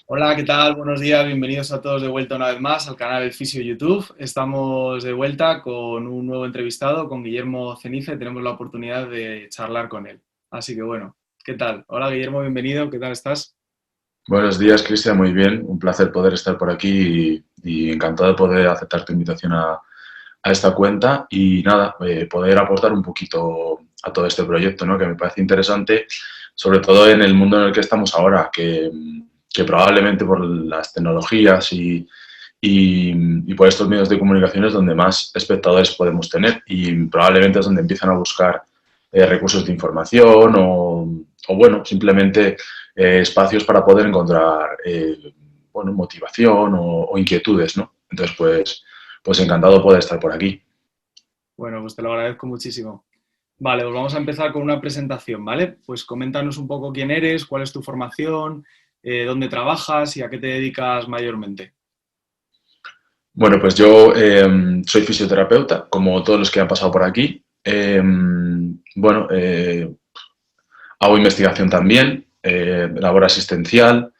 Hola, ¿qué tal? Buenos días, bienvenidos a todos de vuelta una vez más al canal El Fisio YouTube. Estamos de vuelta con un nuevo entrevistado, con Guillermo Cenice. Tenemos la oportunidad de charlar con él. Así que bueno, ¿qué tal? Hola Guillermo, bienvenido, ¿qué tal estás? Buenos días, Cristian, muy bien. Un placer poder estar por aquí y encantado de poder aceptar tu invitación a esta cuenta y nada, poder aportar un poquito a todo este proyecto, ¿no? Que me parece interesante, sobre todo en el mundo en el que estamos ahora, que probablemente por las tecnologías y por estos medios de comunicación es donde más espectadores podemos tener y probablemente es donde empiezan a buscar recursos de información o bueno, simplemente espacios para poder encontrar bueno, motivación o inquietudes, ¿no? Entonces, pues encantado de poder estar por aquí. Bueno, pues te lo agradezco muchísimo. Vale, pues vamos a empezar con una presentación, ¿vale? Pues coméntanos un poco quién eres, cuál es tu formación, dónde trabajas y a qué te dedicas mayormente. Bueno, pues yo soy fisioterapeuta, como todos los que han pasado por aquí. Bueno, hago investigación también, labor asistencial,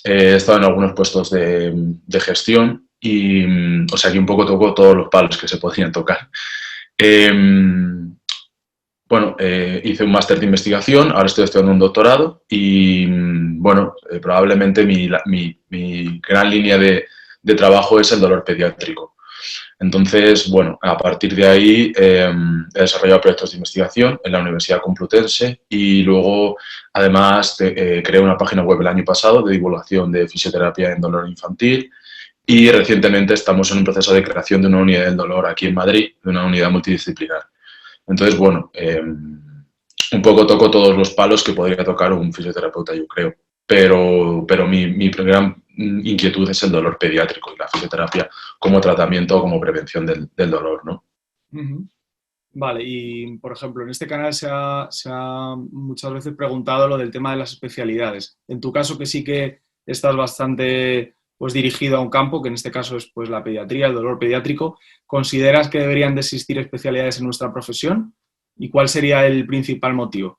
he estado en algunos puestos de gestión y, o sea, que un poco toco todos los palos que se podrían tocar. Eh, bueno, hice un máster de investigación, ahora estoy estudiando un doctorado y, bueno, probablemente mi gran línea de trabajo es el dolor pediátrico. Entonces, bueno, a partir de ahí he desarrollado proyectos de investigación en la Universidad Complutense y luego, además, creé una página web el año pasado de divulgación de fisioterapia en dolor infantil y recientemente estamos en un proceso de creación de una unidad del dolor aquí en Madrid, de una unidad multidisciplinar. Entonces, bueno, un poco toco todos los palos que podría tocar un fisioterapeuta, yo creo. Pero mi gran inquietud es el dolor pediátrico y la fisioterapia como tratamiento o como prevención del dolor, ¿no? Ujú. Vale, y por ejemplo, en este canal se ha muchas veces preguntado lo del tema de las especialidades. En tu caso, que sí que estás bastante pues, dirigido a un campo, que en este caso es pues, la pediatría, el dolor pediátrico, ¿consideras que deberían de existir especialidades en nuestra profesión? ¿Y cuál sería el principal motivo?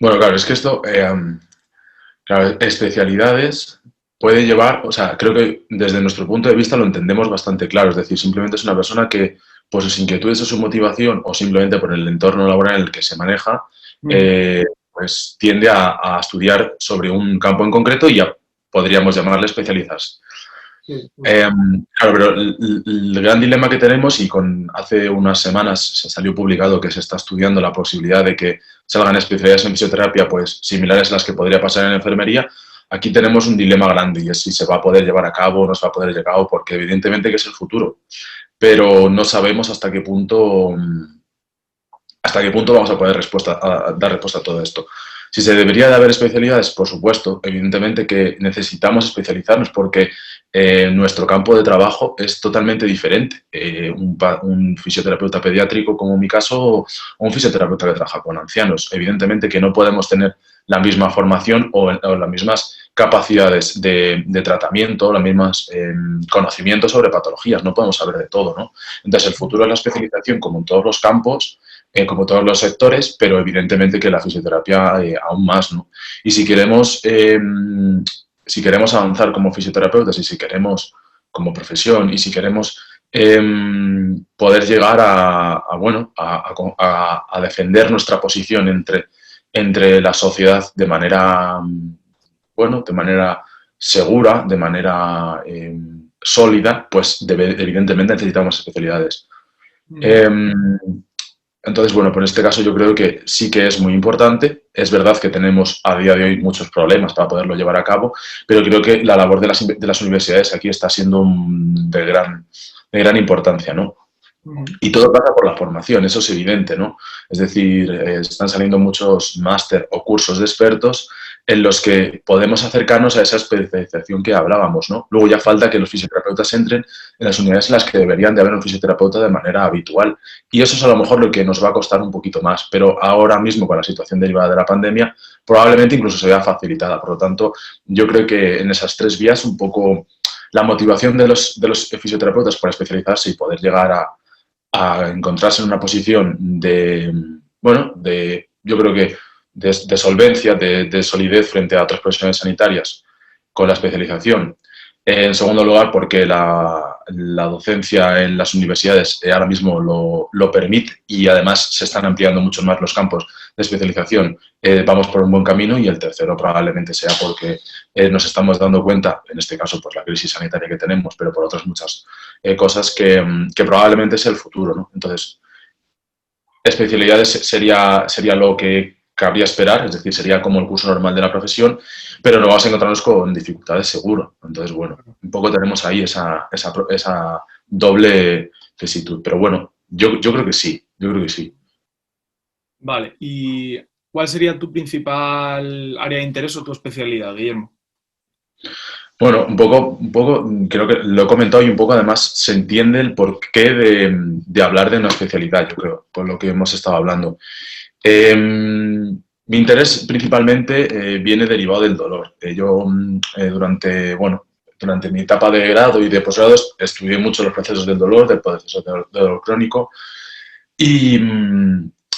Bueno, claro, es que esto, claro, especialidades puede llevar, o sea, creo que desde nuestro punto de vista lo entendemos bastante claro, es decir, simplemente es una persona que por sus inquietudes o su motivación o simplemente por el entorno laboral en el que se maneja, Ujú. eh, pues tiende a estudiar sobre un campo en concreto y ya podríamos llamarle especializarse. Sí, justo. Claro, pero el gran dilema que tenemos, y hace unas semanas se salió publicado que se está estudiando la posibilidad de que salgan especialidades en fisioterapia pues similares a las que podría pasar en enfermería, aquí tenemos un dilema grande y es si se va a poder llevar a cabo o no se va a poder llevar a cabo, porque evidentemente que es el futuro, pero no sabemos hasta qué punto vamos a poder dar respuesta a todo esto. Si se debería de haber especialidades, por supuesto, evidentemente que necesitamos especializarnos porque nuestro campo de trabajo es totalmente diferente. Un fisioterapeuta pediátrico, como en mi caso, o un fisioterapeuta que trabaja con ancianos. Evidentemente que no podemos tener la misma formación o las mismas capacidades de tratamiento, los mismos conocimientos sobre patologías. No podemos saber de todo, ¿no? Entonces, el futuro es la especialización, como en todos los campos, como todos los sectores, pero evidentemente que la fisioterapia aún más, ¿no? Y si queremos avanzar como fisioterapeutas y si queremos como profesión y si queremos poder llegar bueno, a defender nuestra posición entre la sociedad de manera, bueno, de manera segura, de manera sólida, pues evidentemente necesitamos especialidades. Ujú. Eh, entonces, bueno, pues en este caso yo creo que sí que es muy importante. Es verdad que tenemos a día de hoy muchos problemas para poderlo llevar a cabo, pero creo que la labor de las universidades aquí está siendo de gran importancia, ¿no? Ujú. Y todo pasa por la formación, eso es evidente, ¿no? Es decir, están saliendo muchos máster o cursos de expertos en los que podemos acercarnos a esa especialización que hablábamos, ¿no? Luego ya falta que los fisioterapeutas entren en las unidades en las que deberían de haber un fisioterapeuta de manera habitual. Y eso es a lo mejor lo que nos va a costar un poquito más, pero ahora mismo con la situación derivada de la pandemia, probablemente incluso se vea facilitada. Por lo tanto, yo creo que en esas tres vías un poco la motivación de los fisioterapeutas para especializarse y poder llegar a encontrarse en una posición yo creo que de solvencia, de solidez frente a otras profesiones sanitarias con la especialización. En segundo lugar, porque la docencia en las universidades ahora mismo lo permite y además se están ampliando mucho más los campos de especialización. Vamos por un buen camino. Y el tercero probablemente sea porque nos estamos dando cuenta, en este caso pues la crisis sanitaria que tenemos, pero por otras muchas cosas que probablemente es el futuro, ¿no? Entonces, especialidades sería lo que cabría esperar, es decir, sería como el curso normal de la profesión, pero no vamos a encontrarnos con dificultades seguro. Entonces, bueno, un poco tenemos ahí esa doble tesitud. Pero bueno, yo creo que sí, yo creo que sí. Vale, ¿y cuál sería tu principal área de interés o tu especialidad, Guillermo? Bueno, un poco, creo que lo he comentado y un poco además se entiende el porqué de hablar de una especialidad, yo creo, por lo que hemos estado hablando. Mi interés principalmente viene derivado del dolor. Yo durante mi etapa de grado y de posgrado estudié mucho los procesos del dolor, del proceso de dolor crónico y,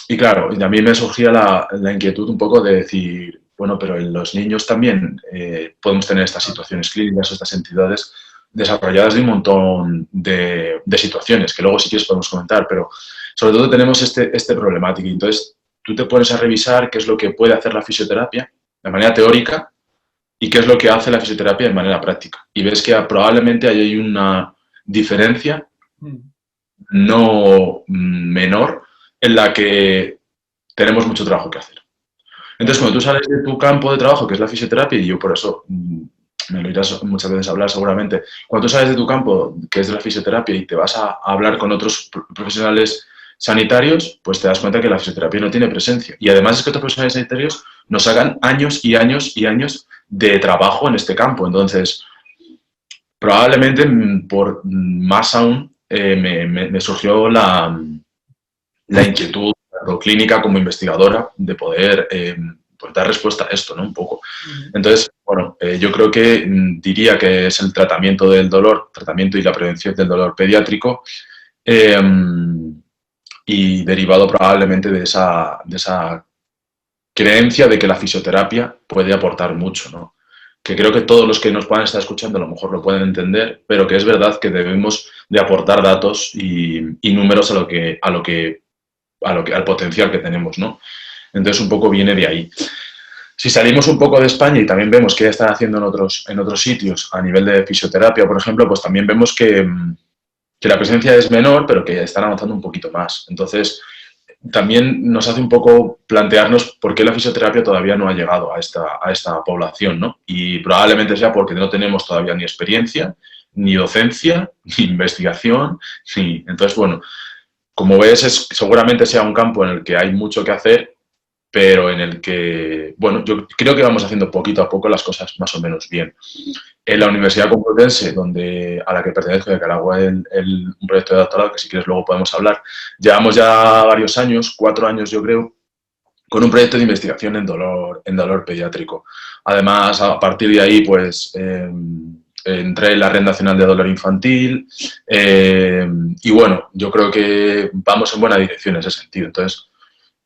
y claro, y a mí me surgía la inquietud un poco de decir, bueno, pero en los niños también podemos tener estas situaciones clínicas o estas entidades desarrolladas de un montón de situaciones, que luego si quieres podemos comentar, pero sobre todo tenemos este problemática. Entonces, tú te pones a revisar qué es lo que puede hacer la fisioterapia de manera teórica y qué es lo que hace la fisioterapia de manera práctica. Y ves que probablemente hay una diferencia Mm. no menor en la que tenemos mucho trabajo que hacer. Entonces, cuando tú sales de tu campo de trabajo, que es la fisioterapia, y yo por eso me lo irás muchas veces a hablar seguramente, cuando tú sales de tu campo, que es de la fisioterapia, y te vas a hablar con otros profesionales sanitarios, pues te das cuenta que la fisioterapia no tiene presencia. Y además es que otros profesionales sanitarios nos hagan años y años y años de trabajo en este campo. Entonces, probablemente por más aún me surgió la inquietud, tanto clínica como investigadora, de poder pues dar respuesta a esto, ¿no? Un poco. Ujú. Entonces, bueno, yo creo que diría que es el tratamiento del dolor, tratamiento y la prevención del dolor pediátrico, eh, y derivado probablemente de esa creencia de que la fisioterapia puede aportar mucho, ¿no? Que creo que todos los que nos puedan estar escuchando a lo mejor lo pueden entender, pero que es verdad que debemos de aportar datos y números al potencial que tenemos, ¿no? Entonces un poco viene de ahí. Si salimos un poco de España y también vemos qué están haciendo en otros sitios a nivel de fisioterapia, por ejemplo, pues también vemos que la presencia es menor, pero que están avanzando un poquito más. Entonces, también nos hace un poco plantearnos por qué la fisioterapia todavía no ha llegado a esta población, ¿no? Y probablemente sea porque no tenemos todavía ni experiencia, ni docencia, ni investigación, ni... Entonces, bueno, como ves, seguramente sea un campo en el que hay mucho que hacer, pero en el que, bueno, yo creo que vamos haciendo poquito a poco las cosas más o menos bien. En la Universidad Complutense, a la que pertenezco, de Caragua, un proyecto de doctorado, que si quieres luego podemos hablar, llevamos ya varios años, 4 años yo creo, con un proyecto de investigación en dolor pediátrico. Además, a partir de ahí, pues, entré en la Red Nacional de Dolor Infantil, y bueno, yo creo que vamos en buena dirección en ese sentido. Entonces,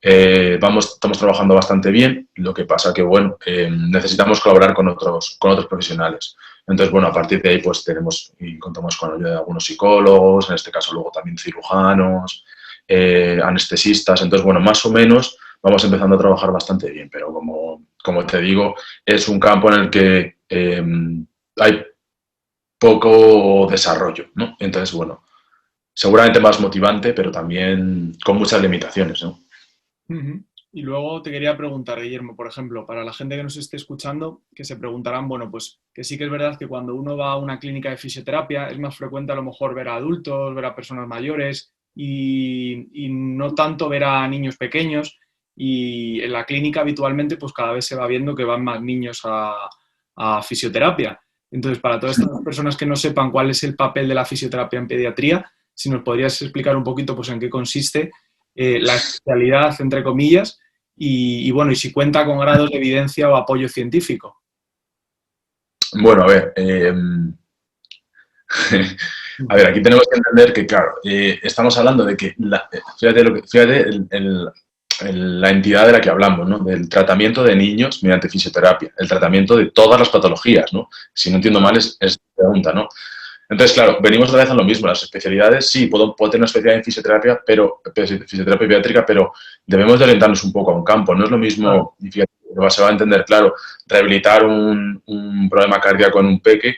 estamos trabajando bastante bien, lo que pasa que, bueno, necesitamos colaborar con otros profesionales. Entonces, bueno, a partir de ahí, pues tenemos y contamos con la ayuda de algunos psicólogos, en este caso luego también cirujanos, anestesistas. Entonces, bueno, más o menos vamos empezando a trabajar bastante bien, pero como te digo, es un campo en el que hay poco desarrollo, ¿no? Entonces, bueno, seguramente más motivante, pero también con muchas limitaciones, ¿no? Ujú. Y luego te quería preguntar, Guillermo, por ejemplo, para la gente que nos esté escuchando, que se preguntarán, bueno, pues que sí que es verdad que cuando uno va a una clínica de fisioterapia es más frecuente a lo mejor ver a adultos, ver a personas mayores y no tanto ver a niños pequeños. Y en la clínica habitualmente pues cada vez se va viendo que van más niños a fisioterapia. Entonces, para todas estas personas que no sepan cuál es el papel de la fisioterapia en pediatría, si nos podrías explicar un poquito pues en qué consiste la especialidad, entre comillas, y bueno, y si cuenta con grados de evidencia o apoyo científico. Bueno, a ver, a ver, aquí tenemos que entender que, claro, estamos hablando de que, fíjate, la entidad de la que hablamos, ¿no? Del tratamiento de niños mediante fisioterapia, el tratamiento de todas las patologías, ¿no? Si no entiendo mal, Claro, es pregunta, ¿no? Entonces, claro, venimos otra vez a lo mismo. Las especialidades, sí, puedo tener una especialidad en fisioterapia, pero fisioterapia pediátrica, pero debemos de orientarnos un poco a un campo. No es lo claro, mismo, y fíjate, se va a entender, claro, rehabilitar un problema cardíaco en un peque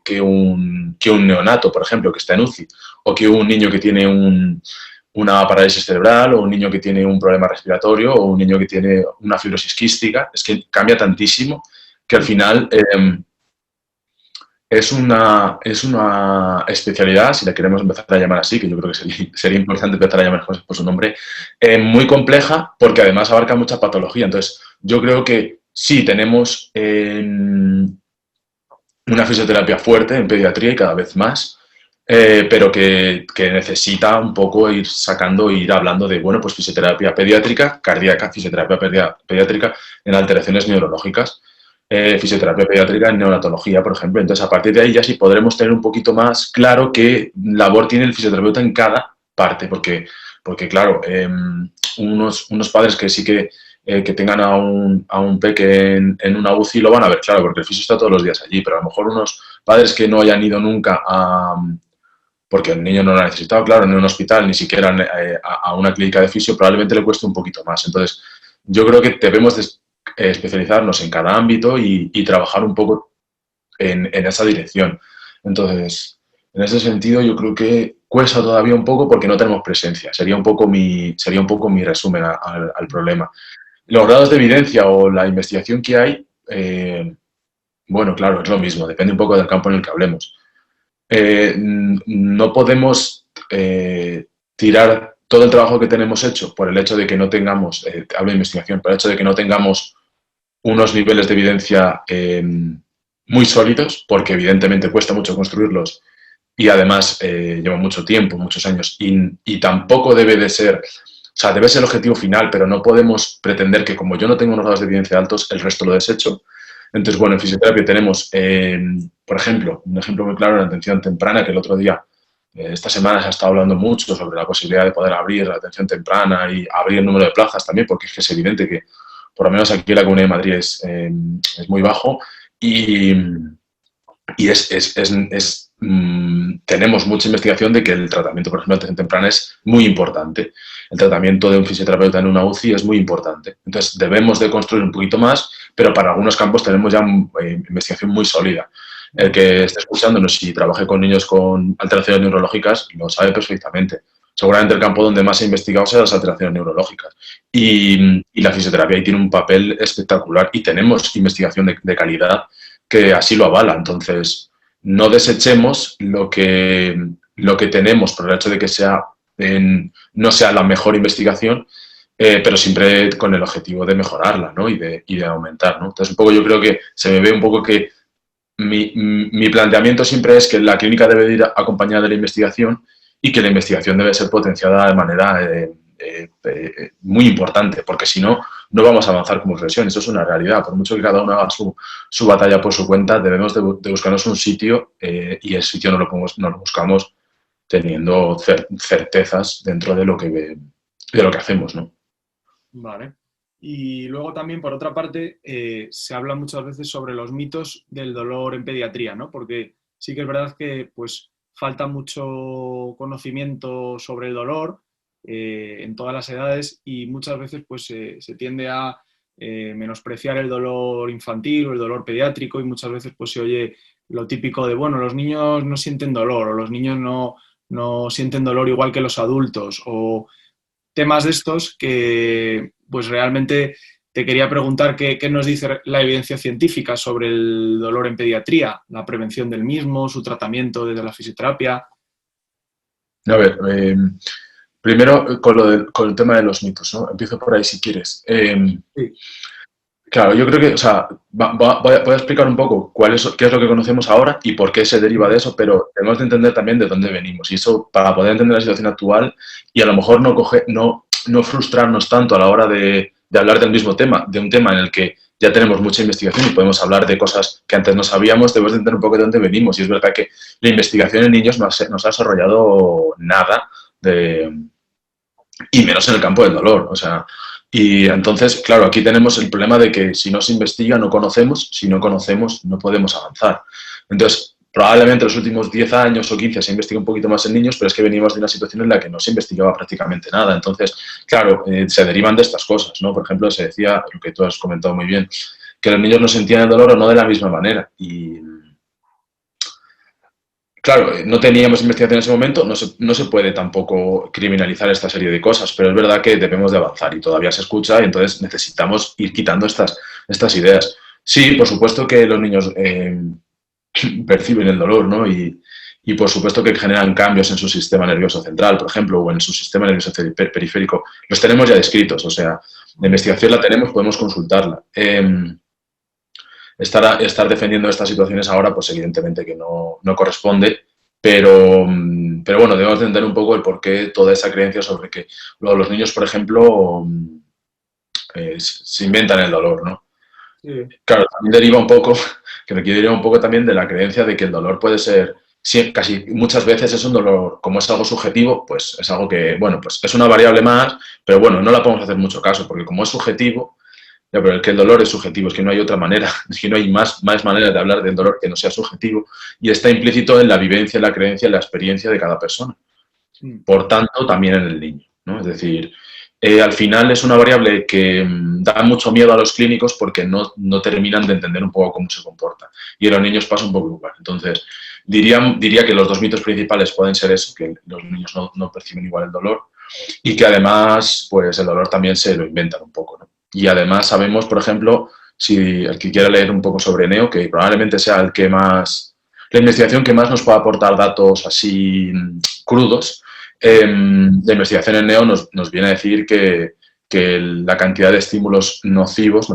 que un neonato, por ejemplo, que está en UCI, o que un niño que tiene una parálisis cerebral, o un niño que tiene un problema respiratorio, o un niño que tiene una fibrosis quística. Es que cambia tantísimo que al sí, final es una especialidad, si la queremos empezar a llamar así, que yo creo que sería importante empezar a llamar cosas por su nombre, muy compleja porque además abarca mucha patología. Entonces, yo creo que sí tenemos una fisioterapia fuerte en pediatría y cada vez más, pero que necesita un poco ir sacando, ir hablando de, bueno, pues fisioterapia pediátrica, cardíaca, fisioterapia pediátrica en alteraciones neurológicas, fisioterapia pediátrica en neonatología, por ejemplo. Entonces, a partir de ahí ya sí podremos tener un poquito más claro qué labor tiene el fisioterapeuta en cada parte, porque claro, unos padres que sí que tengan a un peque en una UCI lo van a ver, claro, porque el fisio está todos los días allí, pero a lo mejor unos padres que no hayan ido nunca porque el niño no lo ha necesitado, claro, en un hospital, ni siquiera a una clínica de fisio, probablemente le cueste un poquito más. Entonces, yo creo que debemos especializarnos en cada ámbito y trabajar un poco en esa dirección. Entonces, en ese sentido, yo creo que cuesta todavía un poco porque no tenemos presencia. Sería un poco mi resumen al problema. Los grados de evidencia o la investigación que hay, bueno, claro, es lo mismo, depende un poco del campo en el que hablemos. No podemos tirar todo el trabajo que tenemos hecho por el hecho de que no tengamos, hablo de investigación, por el hecho de que no tengamos unos niveles de evidencia muy sólidos, porque evidentemente cuesta mucho construirlos y además lleva mucho tiempo, muchos años, y tampoco debe de ser, o sea, debe ser el objetivo final, pero no podemos pretender que como yo no tengo unos grados de evidencia altos, el resto lo desecho. Entonces, bueno, en fisioterapia tenemos, por ejemplo, un ejemplo muy claro en la atención temprana, que el otro día, esta semana se ha estado hablando mucho sobre la posibilidad de poder abrir la atención temprana y abrir el número de plazas también, porque es que es evidente que, por lo menos aquí en la Comunidad de Madrid, es muy bajo y, tenemos mucha investigación de que el tratamiento, por ejemplo, de atención temprana es muy importante. El tratamiento de un fisioterapeuta en una UCI es muy importante. Entonces, debemos de construir un poquito más, pero para algunos campos tenemos ya investigación muy sólida. El que esté escuchándonos y trabaje con niños con alteraciones neurológicas lo sabe perfectamente. Seguramente el campo donde más se ha investigado será las alteraciones neurológicas. Y la fisioterapia ahí tiene un papel espectacular y tenemos investigación de calidad que así lo avala. Entonces, no desechemos lo que tenemos por el hecho de que no sea la mejor investigación, pero siempre con el objetivo de mejorarla, ¿no? y de aumentar, ¿no? Entonces, un poco yo creo que se me ve un poco que mi planteamiento siempre es que la clínica debe ir acompañada de la investigación y que la investigación debe ser potenciada de manera muy importante, porque si no, no vamos a avanzar como profesión. Eso es una realidad. Por mucho que cada uno haga su batalla por su cuenta, debemos de buscarnos un sitio y el sitio no lo buscamos teniendo certezas dentro de lo que hacemos, ¿no? vale. Y luego también, por otra parte, se habla muchas veces sobre los mitos del dolor en pediatría, ¿no? Porque sí que es verdad que pues falta mucho conocimiento sobre el dolor en todas las edades y muchas veces pues se tiende a menospreciar el dolor infantil o el dolor pediátrico y muchas veces pues se oye lo típico de, bueno, los niños no sienten dolor o los niños no sienten dolor igual que los adultos o temas de estos que pues realmente te quería preguntar qué nos dice la evidencia científica sobre el dolor en pediatría, la prevención del mismo, su tratamiento desde la fisioterapia. A ver, primero con el tema de los mitos, ¿no? Empiezo por ahí si quieres. Sí, Claro, yo creo que, o sea, voy a explicar un poco qué es lo que conocemos ahora y por qué se deriva de eso, pero tenemos que entender también de dónde venimos. Y eso para poder entender la situación actual y a lo mejor no frustrarnos tanto a la hora de hablar del mismo tema, de un tema en el que ya tenemos mucha investigación y podemos hablar de cosas que antes no sabíamos, debemos de entender un poco de dónde venimos. Y es verdad que la investigación en niños no ha desarrollado nada y menos en el campo del dolor. O sea, y entonces, claro, aquí tenemos el problema de que si no se investiga no conocemos, si no conocemos no podemos avanzar. Entonces, probablemente los últimos 10 años o 15 se investiga un poquito más en niños, pero es que venimos de una situación en la que no se investigaba prácticamente nada. Entonces, claro, se derivan de estas cosas, ¿no? Por ejemplo, se decía, lo que tú has comentado muy bien, que los niños no sentían el dolor o no de la misma manera. Y claro, no teníamos investigación en ese momento, no se puede tampoco criminalizar esta serie de cosas, pero es verdad que debemos de avanzar y todavía se escucha y entonces necesitamos ir quitando estas ideas. Sí, por supuesto que los niños perciben el dolor, ¿no? Y por supuesto que generan cambios en su sistema nervioso central, por ejemplo, o en su sistema nervioso periférico. Los tenemos ya descritos, o sea, la investigación la tenemos, podemos consultarla. Estar defendiendo estas situaciones ahora, pues evidentemente que no corresponde, pero bueno, debemos entender un poco el porqué toda esa creencia sobre que luego los niños, por ejemplo, se inventan el dolor, ¿no? Sí. Claro, también deriva un poco, que me deriva un poco también de la creencia de que el dolor puede ser, sí, casi muchas veces es un dolor, como es algo subjetivo, pues es algo que, bueno, pues es una variable más, pero bueno, no la podemos hacer mucho caso, porque como es subjetivo, ya, pero es que el dolor es subjetivo, es que no hay otra manera, es que no hay más maneras de hablar del dolor que no sea subjetivo y está implícito en la vivencia, en la creencia, en la experiencia de cada persona. Por tanto, también en el niño, ¿no? Es decir, al final es una variable que da mucho miedo a los clínicos porque no terminan de entender un poco cómo se comporta. Y en los niños pasa un poco igual. Entonces, diría que los dos mitos principales pueden ser eso, que los niños no perciben igual el dolor y que además, pues el dolor también se lo inventan un poco, ¿no? Y además sabemos, por ejemplo, si el que quiera leer un poco sobre Neo, que probablemente sea el que más, la investigación que más nos pueda aportar datos así crudos, la investigación en Neo nos viene a decir que la cantidad de estímulos nocivos,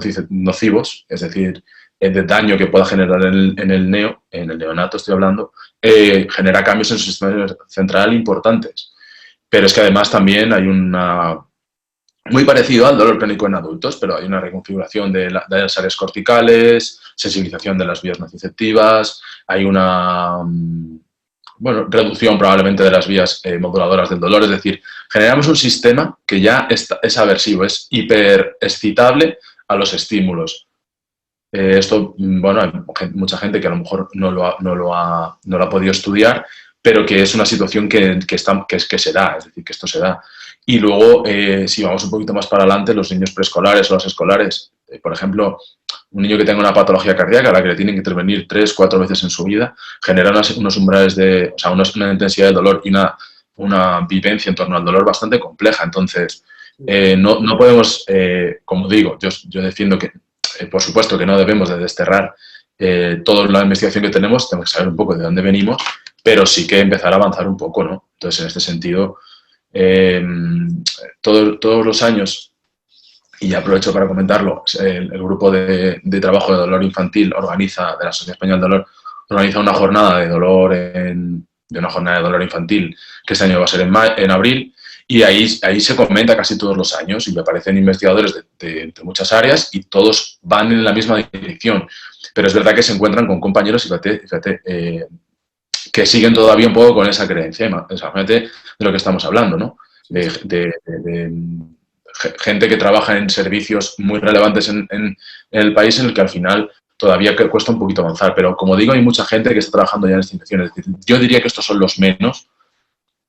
es decir, de daño que pueda generar en el neo, en el neonato estoy hablando, genera cambios en su sistema central importantes. Pero es que además también hay una, muy parecido al dolor crónico en adultos, pero hay una reconfiguración de las áreas corticales, sensibilización de las vías nociceptivas, hay una bueno, reducción probablemente de las vías moduladoras del dolor, es decir, generamos un sistema que ya es aversivo, es hiperexcitable a los estímulos. Esto, bueno, hay mucha gente que a lo mejor no lo ha podido estudiar, pero que es una situación que se da, es decir, que esto se da. Y luego, si vamos un poquito más para adelante, los niños preescolares o los escolares, por ejemplo, un niño que tenga una patología cardíaca a la que le tienen que intervenir 3, 4 veces en su vida, genera unos umbrales o sea, una intensidad de dolor y una vivencia en torno al dolor bastante compleja. Entonces, no podemos, como digo, yo defiendo que, por supuesto, que no debemos de desterrar toda la investigación que tenemos que saber un poco de dónde venimos, pero sí que empezar a avanzar un poco, ¿no? Entonces, en este sentido, todos los años, y aprovecho para comentarlo, el grupo de trabajo de dolor infantil de la Sociedad Española del Dolor, organiza una jornada de dolor una jornada de dolor infantil, que este año va a ser en abril, y ahí se comenta casi todos los años y aparecen investigadores de muchas áreas y todos van en la misma dirección. Pero es verdad que se encuentran con compañeros, fíjate que siguen todavía un poco con esa creencia. Fíjate de lo que estamos hablando, ¿no? De gente que trabaja en servicios muy relevantes en el país en el que al final todavía cuesta un poquito avanzar. Pero como digo, hay mucha gente que está trabajando ya en esta intención. Es decir, yo diría que estos son los menos,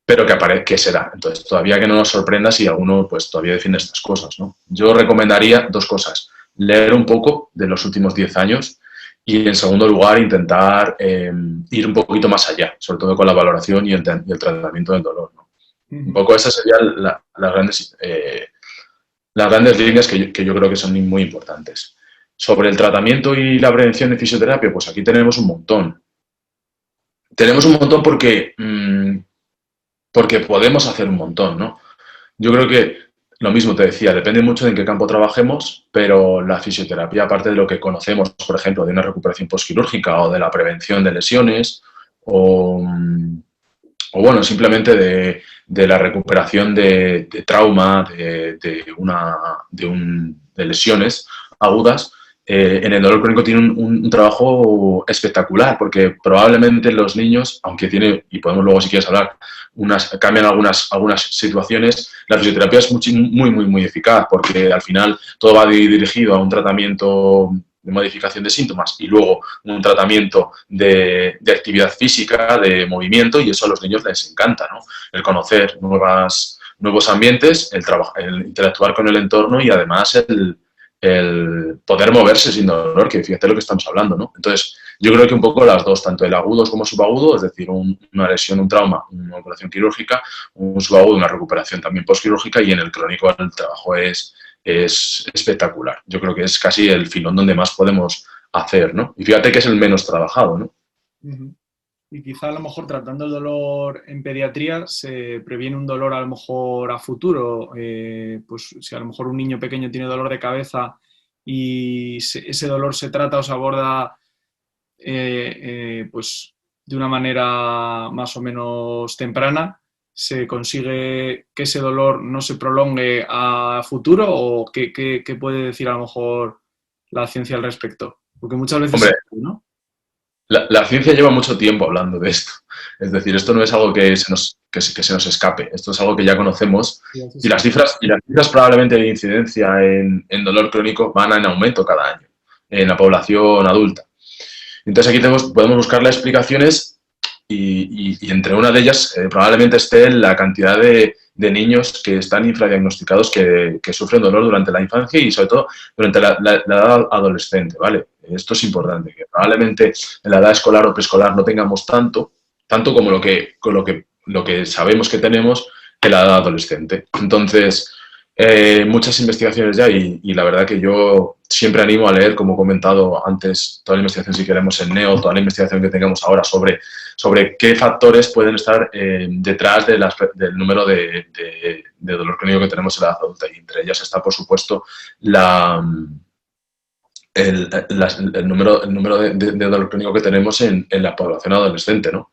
pero que será. Entonces, todavía que no nos sorprenda si alguno pues todavía defiende estas cosas, ¿no? Yo recomendaría dos cosas. Leer un poco de los últimos 10 años y, en segundo lugar, intentar ir un poquito más allá, sobre todo con la valoración y el tratamiento del dolor, ¿no? Un poco esas serían las grandes líneas que yo creo que son muy importantes. Sobre el tratamiento y la prevención de fisioterapia, pues aquí tenemos un montón. Tenemos un montón porque podemos hacer un montón, ¿no? Yo creo que lo mismo te decía, depende mucho de en qué campo trabajemos, pero la fisioterapia, aparte de lo que conocemos, por ejemplo, de una recuperación postquirúrgica o de la prevención de lesiones, o bueno, simplemente de la recuperación de trauma, de lesiones agudas, en el dolor crónico tiene un trabajo espectacular, porque probablemente los niños, aunque tiene, y podemos luego si quieres hablar, cambian algunas situaciones, la fisioterapia es muy eficaz, porque al final todo va dirigido a un tratamiento de modificación de síntomas y luego un tratamiento de actividad física, de movimiento, y eso a los niños les encanta, ¿no? El conocer nuevos ambientes, el interactuar con el entorno y además el poder moverse sin dolor, que fíjate lo que estamos hablando, ¿no? Entonces, yo creo que un poco las dos, tanto el agudo como subagudo, es decir, una lesión, un trauma, una operación quirúrgica, un subagudo, una recuperación también postquirúrgica, y en el crónico el trabajo es espectacular. Yo creo que es casi el filón donde más podemos hacer, ¿no? Y fíjate que es el menos trabajado, ¿no? Uh-huh. Y quizá a lo mejor tratando el dolor en pediatría se previene un dolor a lo mejor a futuro. Pues si a lo mejor un niño pequeño tiene dolor de cabeza y ese dolor se trata o se aborda pues de una manera más o menos temprana, ¿se consigue que ese dolor no se prolongue a futuro? ¿O qué puede decir a lo mejor la ciencia al respecto? Porque muchas veces, Hombre, ¿no? la ciencia lleva mucho tiempo hablando de esto. Es decir, esto no es algo que se nos escape. Esto es algo que ya conocemos. Y las cifras probablemente de incidencia en dolor crónico van en aumento cada año en la población adulta. Entonces aquí podemos buscar las explicaciones y entre una de ellas probablemente esté la cantidad de niños que están infradiagnosticados que sufren dolor durante la infancia y sobre todo durante la edad adolescente, ¿vale? Esto es importante, que probablemente en la edad escolar o preescolar no tengamos tanto como lo que sabemos que tenemos en la edad adolescente. Entonces, muchas investigaciones ya y la verdad que yo siempre animo a leer, como he comentado antes, toda la investigación si queremos en NEO, toda la investigación que tengamos ahora sobre qué factores pueden estar detrás del número de dolor crónico que tenemos en la edad adulta. Y entre ellas está, por supuesto, el número de dolor crónico que tenemos en la población adolescente, ¿no?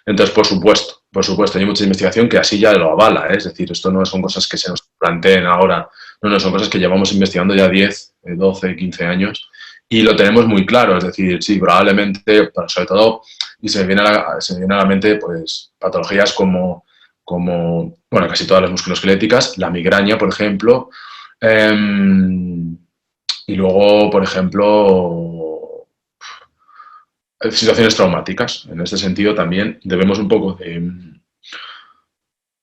Entonces, por supuesto, hay mucha investigación que así ya lo avala, ¿eh? Es decir, esto no son cosas que se nos planteen ahora, no, son cosas que llevamos investigando ya 10, 12, 15 años y lo tenemos muy claro, es decir, sí, probablemente, pero sobre todo, y se me viene a la mente, pues, patologías como, bueno, casi todas las musculoesqueléticas, la migraña, por ejemplo, y luego, por ejemplo, situaciones traumáticas. En este sentido también debemos un poco de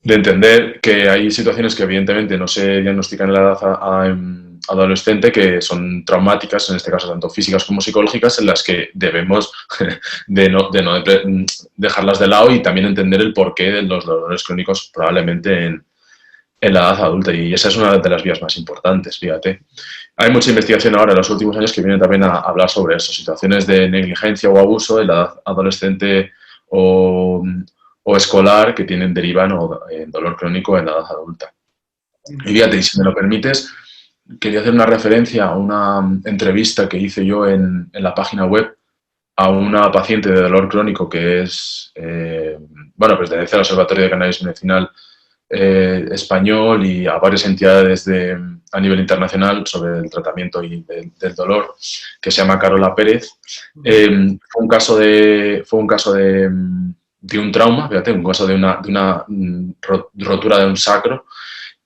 entender que hay situaciones que evidentemente no se diagnostican en la edad adolescente, que son traumáticas, en este caso tanto físicas como psicológicas, en las que debemos de no dejarlas de lado y también entender el porqué de los dolores crónicos probablemente en la edad adulta, y esa es una de las vías más importantes, fíjate. Hay mucha investigación ahora en los últimos años que viene también a hablar sobre eso, situaciones de negligencia o abuso en la edad adolescente o escolar que derivan en dolor crónico en la edad adulta. Y fíjate, y si me lo permites, quería hacer una referencia a una entrevista que hice yo en la página web a una paciente de dolor crónico que es, pertenece al Observatorio de Cannabis Medicinal español y a varias entidades a nivel internacional sobre el tratamiento del dolor, que se llama Carola Pérez. Fue un caso de un trauma, fíjate, un caso de una rotura de un sacro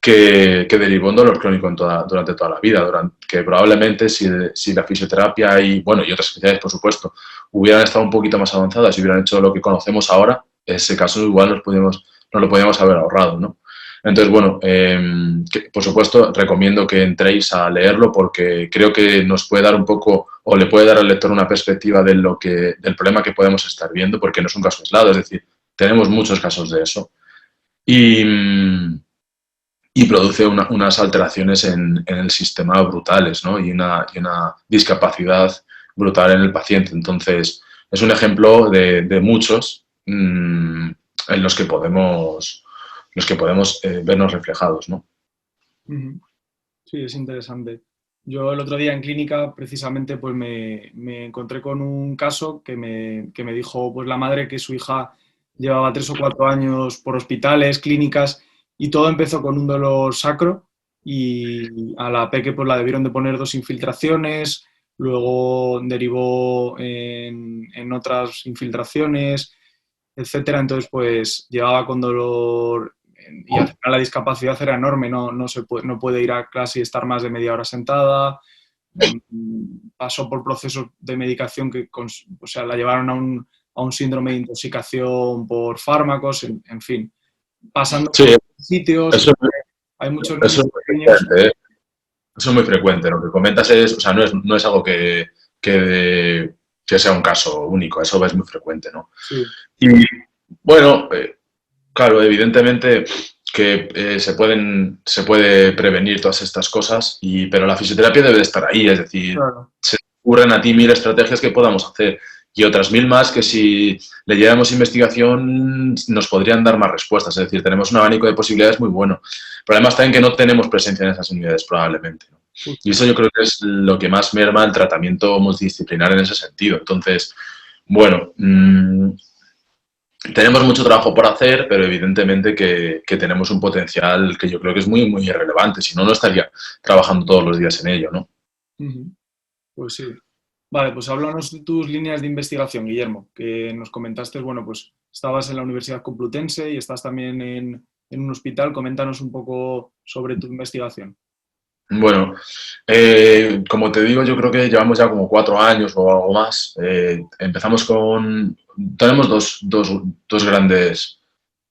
que derivó en dolor crónico durante toda la vida, que probablemente si la fisioterapia y otras especialidades, por supuesto, hubieran estado un poquito más avanzadas y hubieran hecho lo que conocemos ahora, ese caso igual nos lo podíamos haber ahorrado, ¿no? Entonces, por supuesto, recomiendo que entréis a leerlo porque creo que nos puede dar un poco, o le puede dar al lector una perspectiva del problema que podemos estar viendo, porque no es un caso aislado, es decir, tenemos muchos casos de eso. Y produce unas alteraciones en el sistema brutales, ¿no? Y una discapacidad brutal en el paciente. Entonces, es un ejemplo de muchos en los que podemos vernos reflejados, ¿no? Sí, es interesante. Yo el otro día en clínica precisamente pues me encontré con un caso que me dijo pues la madre que su hija llevaba 3 o 4 años por hospitales, clínicas, y todo empezó con un dolor sacro y a la peque pues la debieron de poner 2 infiltraciones, luego derivó en otras infiltraciones, etcétera. Entonces, pues llegaba con dolor y al final la discapacidad era enorme, no puede ir a clase y estar más de media hora sentada. Pasó por procesos de medicación que, o sea, la llevaron a un síndrome de intoxicación por fármacos, en fin, pasando por Sí, sitios. eso, Hay muchos eso niños es muy pequeños. frecuente, ¿eh? Eso es muy frecuente. Lo que comentas es, o sea, no es algo que sea un caso único, eso es muy frecuente, ¿no? Sí, Y bueno, claro, evidentemente que se puede prevenir todas estas cosas, pero la fisioterapia debe de estar ahí, es decir, claro. se te ocurren a ti 1000 estrategias que podamos hacer y otras 1000 más que si leyéramos investigación nos podrían dar más respuestas, es decir, tenemos un abanico de posibilidades muy bueno. El problema está en que no tenemos presencia en esas unidades probablemente, ¿no? Y Justo. eso yo creo que es lo que más merma el tratamiento multidisciplinar en ese sentido. Entonces, bueno, tenemos mucho trabajo por hacer, pero evidentemente que tenemos un potencial que yo creo que es muy, muy relevante. Si no, no estaría trabajando todos los días en ello, ¿no? Ujú. Pues sí. Vale, pues háblanos de tus líneas de investigación, Guillermo, que nos comentaste, bueno, pues estabas en la Universidad Complutense y estás también en un hospital. Coméntanos un poco sobre tu investigación. Bueno, como te digo, yo creo que llevamos ya como 4 años o algo más. Empezamos con... Tenemos dos grandes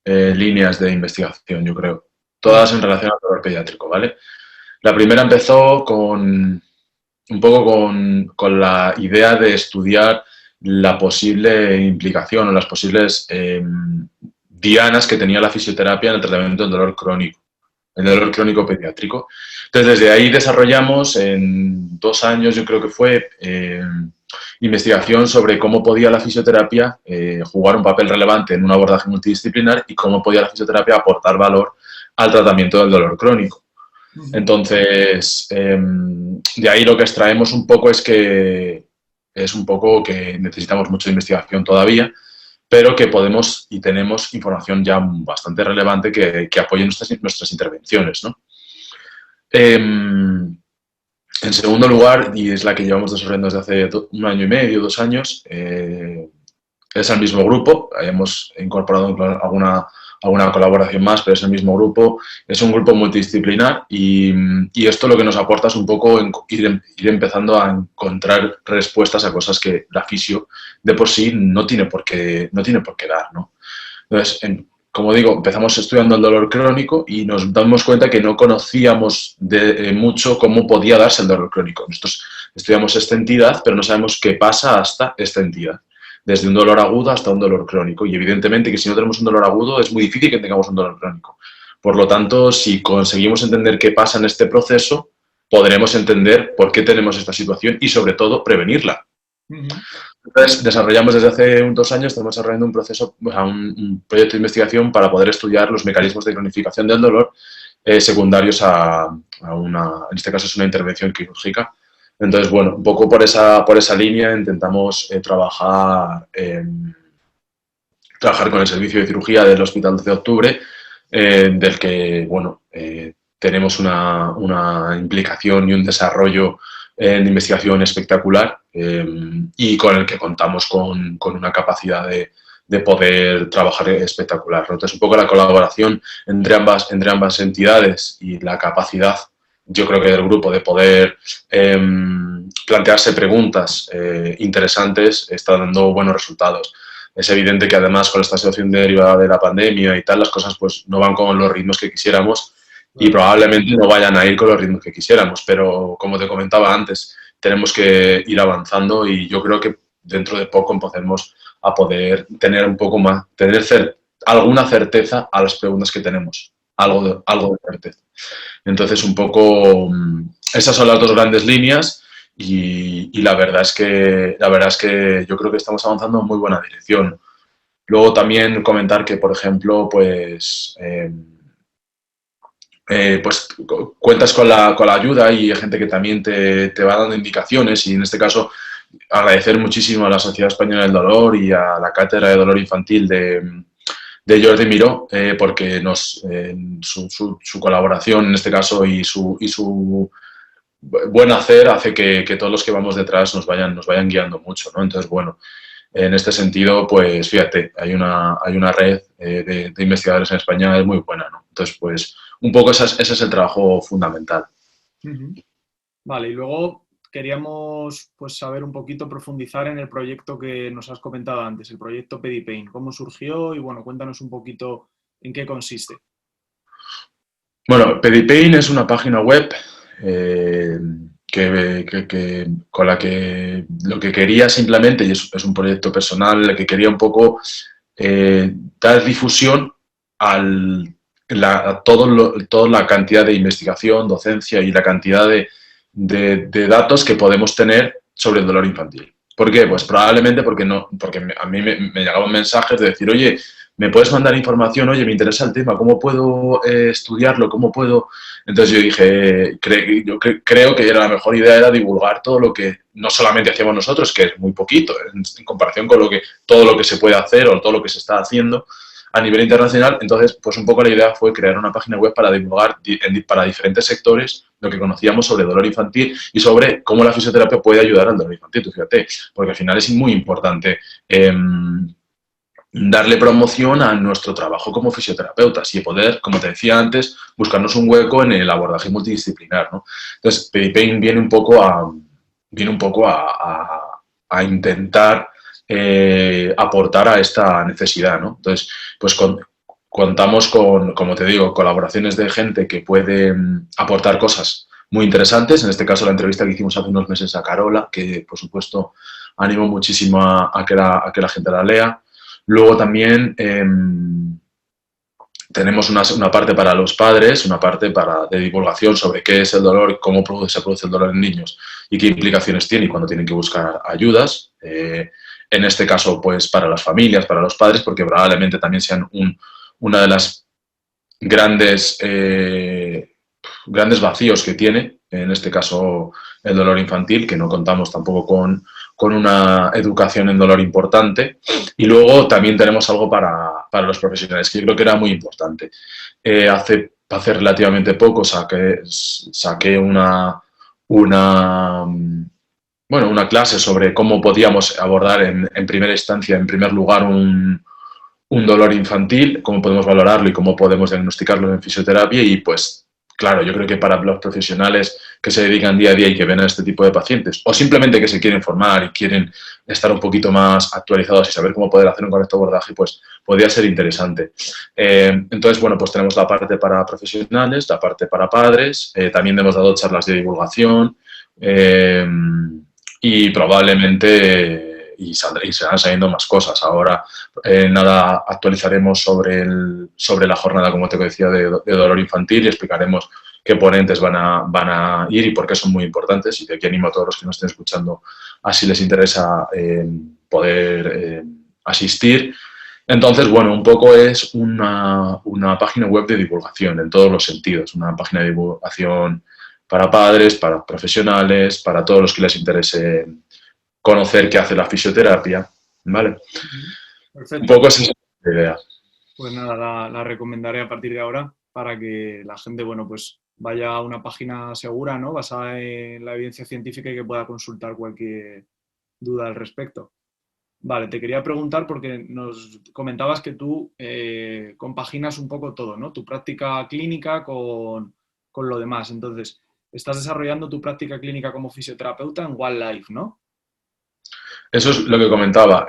líneas de investigación, yo creo. Ujú. Todas en relación al dolor pediátrico, ¿vale? La primera empezó un poco con la idea de estudiar la posible implicación o las posibles dianas que tenía la fisioterapia en el tratamiento del dolor crónico, el dolor crónico pediátrico. Entonces, desde ahí desarrollamos en 2 años, yo creo que fue, investigación sobre cómo podía la fisioterapia jugar un papel relevante en un abordaje multidisciplinar y cómo podía la fisioterapia aportar valor al tratamiento del dolor crónico. Ujú. Entonces, de ahí lo que extraemos un poco es un poco que necesitamos mucha investigación todavía, pero que podemos y tenemos información ya bastante relevante que apoye nuestras intervenciones, ¿no? En segundo lugar, y es la que llevamos desarrollando desde hace 1 año y medio, 2 años, es el mismo grupo, hemos incorporado alguna colaboración más, pero es el mismo grupo, es un grupo multidisciplinar y esto lo que nos aporta es un poco ir empezando a encontrar respuestas a cosas que la fisio de por sí no tiene por qué dar, ¿no? Entonces, como digo, empezamos estudiando el dolor crónico y nos damos cuenta que no conocíamos mucho cómo podía darse el dolor crónico. Nosotros estudiamos esta entidad, pero no sabemos qué pasa hasta esta entidad, desde un dolor agudo hasta un dolor crónico. Y evidentemente que si no tenemos un dolor agudo es muy difícil que tengamos un dolor crónico. Por lo tanto, si conseguimos entender qué pasa en este proceso, podremos entender por qué tenemos esta situación y sobre todo prevenirla. Ujú. Entonces, desarrollamos desde hace 2 años, estamos desarrollando un proceso, o sea, un proyecto de investigación para poder estudiar los mecanismos de cronificación del dolor secundarios en este caso es una intervención quirúrgica. Entonces, bueno, un poco por esa línea intentamos trabajar con el servicio de cirugía del Hospital 12 de Octubre, del que, bueno, tenemos una implicación y un desarrollo en investigación espectacular y con el que contamos con una capacidad de poder trabajar espectacular, ¿no? Entonces, un poco la colaboración entre ambas entidades y la capacidad, yo creo que del grupo, de poder plantearse preguntas interesantes está dando buenos resultados. Es evidente que además con esta situación derivada de la pandemia y tal, las cosas pues no van con los ritmos que quisiéramos y Claro. probablemente no vayan a ir con los ritmos que quisiéramos, pero como te comentaba antes, tenemos que ir avanzando y yo creo que dentro de poco empecemos a poder tener un poco más, alguna certeza a las preguntas que tenemos, algo de certeza. Entonces, un poco, esas son las dos grandes líneas y la verdad es que yo creo que estamos avanzando en muy buena dirección. Luego también comentar que, por ejemplo, pues cuentas con la ayuda y hay gente que también te va dando indicaciones y en este caso agradecer muchísimo a la Sociedad Española del Dolor y a la Cátedra de Dolor Infantil de Jordi Miró, porque su colaboración en este caso y su buen hacer hace que todos los que vamos detrás nos vayan guiando mucho, ¿no? Entonces, bueno, en este sentido, pues fíjate, hay una red de investigadores en España, es muy buena, ¿no? Entonces, pues un poco ese es el trabajo fundamental. Ujú. Vale, y luego queríamos pues saber un poquito, profundizar en el proyecto que nos has comentado antes, el proyecto Pedipain, cómo surgió y bueno, cuéntanos un poquito en qué consiste. Bueno, Pedipain es una página web eh, con la que lo que quería simplemente, y es un proyecto personal, que quería un poco dar difusión al, a toda la cantidad de investigación, docencia y la cantidad de datos que podemos tener sobre el dolor infantil. ¿Por qué? Pues probablemente porque a mí me llegaban mensajes de decir, oye, ¿me puedes mandar información? Oye, me interesa el tema, ¿cómo puedo estudiarlo? ¿Cómo puedo...? Entonces yo dije, creo que la mejor idea era divulgar todo lo que no solamente hacíamos nosotros, que es muy poquito, en comparación con todo lo que se puede hacer o todo lo que se está haciendo a nivel internacional. Entonces, pues un poco la idea fue crear una página web para divulgar para diferentes sectores lo que conocíamos sobre dolor infantil y sobre cómo la fisioterapia puede ayudar al dolor infantil. Tú fíjate, porque al final es muy importante darle promoción a nuestro trabajo como fisioterapeutas y poder, como te decía antes, buscarnos un hueco en el abordaje multidisciplinar, ¿no? Entonces, Pedipain viene un poco a intentar aportar a esta necesidad, ¿no? Entonces, pues contamos con, como te digo, colaboraciones de gente que puede aportar cosas muy interesantes. En este caso, la entrevista que hicimos hace unos meses a Carola, que por supuesto animo muchísimo a que la gente la lea. Luego también tenemos una parte para los padres, una parte de divulgación sobre qué es el dolor, cómo se produce el dolor en niños y qué implicaciones tiene y cuándo tienen que buscar ayudas. En este caso, pues para las familias, para los padres, porque probablemente también sean una de las grandes, grandes vacíos que tiene, en este caso el dolor infantil, que no contamos tampoco con una educación en dolor importante. Y luego también tenemos algo para los profesionales, que yo creo que era muy importante. Hace relativamente poco saqué una clase sobre cómo podíamos abordar en primera instancia, en primer lugar, un dolor infantil, cómo podemos valorarlo y cómo podemos diagnosticarlo en fisioterapia. Y pues, claro, yo creo que para los profesionales que se dedican día a día y que ven a este tipo de pacientes, o simplemente que se quieren formar y quieren estar un poquito más actualizados y saber cómo poder hacer un correcto abordaje, pues podría ser interesante. Entonces, bueno, pues tenemos la parte para profesionales, la parte para padres, también hemos dado charlas de divulgación, y probablemente y se van saliendo más cosas. Ahora, nada, actualizaremos sobre la jornada, como te decía, de dolor infantil y explicaremos qué ponentes van a ir y por qué son muy importantes. Y de aquí animo a todos los que nos estén escuchando a si les interesa poder asistir. Entonces, bueno, un poco es una página web de divulgación en todos los sentidos, una página de divulgación para padres, para profesionales, para todos los que les interese conocer qué hace la fisioterapia, ¿vale? Perfecto. Un poco esa es la idea. Pues nada, la recomendaré a partir de ahora para que la gente, bueno, pues vaya a una página segura, ¿no? Basada en la evidencia científica y que pueda consultar cualquier duda al respecto. Vale, te quería preguntar porque nos comentabas que tú compaginas un poco todo, ¿no? Tu práctica clínica con lo demás. Entonces, estás desarrollando tu práctica clínica como fisioterapeuta en One Life, ¿no? Eso es lo que comentaba.